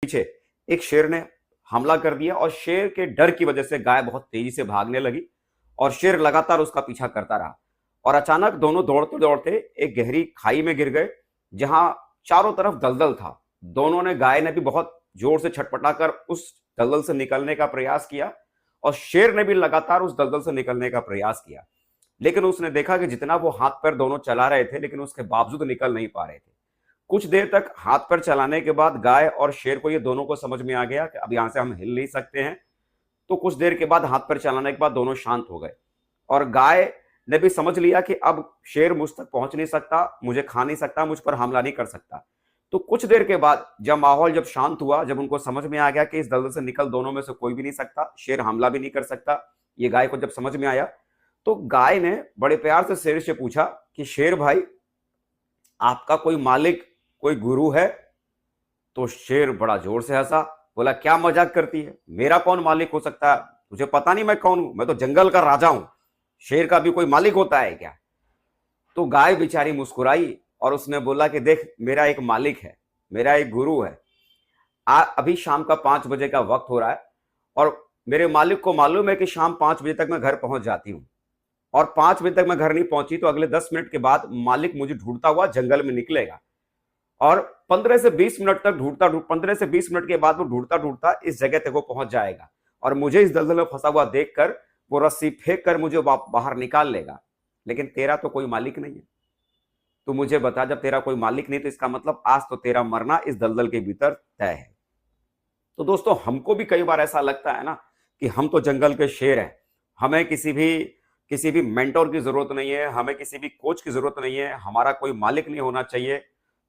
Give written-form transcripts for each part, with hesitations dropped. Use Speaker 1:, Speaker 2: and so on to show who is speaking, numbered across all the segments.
Speaker 1: पीछे एक शेर ने हमला कर दिया और शेर के डर की वजह से गाय बहुत तेजी से भागने लगी और शेर लगातार उसका पीछा करता रहा। और अचानक दोनों दौड़ते दौड़ते एक गहरी खाई में गिर गए, जहां चारों तरफ दलदल था। दोनों ने, गाय ने भी बहुत जोर से छटपटाकर उस दलदल से निकलने का प्रयास किया और शेर ने भी लगातार उस दलदल से निकलने का प्रयास किया, लेकिन उसने देखा कि जितना वो हाथ पैर दोनों चला रहे थे, लेकिन उसके बावजूद निकल नहीं पा रहे थे। कुछ देर तक हाथ पैर चलाने के बाद गाय और शेर को, ये दोनों को समझ में आ गया कि अब यहां से हम हिल नहीं सकते हैं। तो कुछ देर के बाद, हाथ पैर चलाने के बाद दोनों शांत हो गए और गाय ने भी समझ लिया कि अब शेर मुझ तक पहुंच नहीं सकता, मुझे खा नहीं सकता, मुझ पर हमला नहीं कर सकता। तो कुछ देर के बाद जब माहौल जब शांत हुआ, जब उनको समझ में आ गया कि इस दलदल से निकल दोनों में से कोई भी नहीं सकता, शेर हमला भी नहीं कर सकता, ये गाय को जब समझ में आया, तो गाय ने बड़े प्यार से शेर से पूछा कि शेर भाई, आपका कोई मालिक, कोई गुरु है? तो शेर बड़ा जोर से हंसा, बोला क्या मजाक करती है, मेरा कौन मालिक हो सकता है? तुझे पता नहीं मैं कौन हूं? मैं तो जंगल का राजा हूं। शेर का भी कोई मालिक होता है क्या? तो गाय बेचारी मुस्कुराई और उसने बोला कि देख, मेरा एक मालिक है, मेरा एक गुरु है। अभी शाम का 5 बजे का वक्त हो रहा है और मेरे मालिक को मालूम है कि शाम 5 बजे तक मैं घर पहुंच जाती हूं, और 5 बजे तक मैं घर नहीं पहुंची तो अगले 10 मिनट के बाद मालिक मुझे ढूंढता हुआ जंगल में निकलेगा और 15 से 20 मिनट तक 15 से 20 मिनट के बाद वो ढूंढता ढूंढता इस जगह तक वो पहुंच जाएगा और मुझे इस दलदल में फंसा हुआ देखकर वो रस्सी फेंक कर मुझे बाहर निकाल लेगा। लेकिन तेरा तो कोई मालिक नहीं है। तो मुझे बता, जब तेरा कोई मालिक नहीं तो इसका मतलब आज तो तेरा मरना इस दलदल के भीतर तय है। तो दोस्तों, हमको भी कई बार ऐसा लगता है ना कि हम तो जंगल के शेर हैं, हमें किसी भी मेंटोर की जरूरत नहीं है, हमें किसी भी कोच की जरूरत नहीं है, हमारा कोई मालिक नहीं होना चाहिए।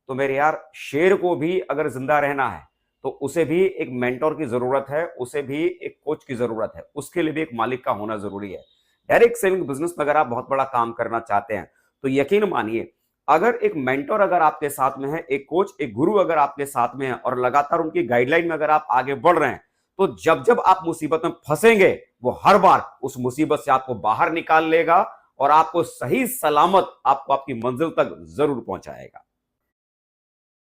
Speaker 1: तो मेरे यार, शेर को भी अगर जिंदा रहना है तो उसे भी एक मेंटोर की जरूरत है, उसे भी एक कोच की जरूरत है, उसके लिए भी एक मालिक का होना जरूरी है। डायरेक्ट सेलिंग बिजनेस में अगर आप बहुत बड़ा काम करना चाहते हैं तो यकीन मानिए, अगर एक मेंटोर अगर आपके साथ में है, एक कोच, एक गुरु अगर आपके साथ में है और लगातार उनकी गाइडलाइन में अगर आप आगे बढ़ रहे हैं, तो जब जब आप मुसीबत में फंसेंगे, वो हर बार उस मुसीबत से आपको बाहर निकाल लेगा और आपको सही सलामत आपको आपकी मंजिल तक जरूर पहुंचाएगा।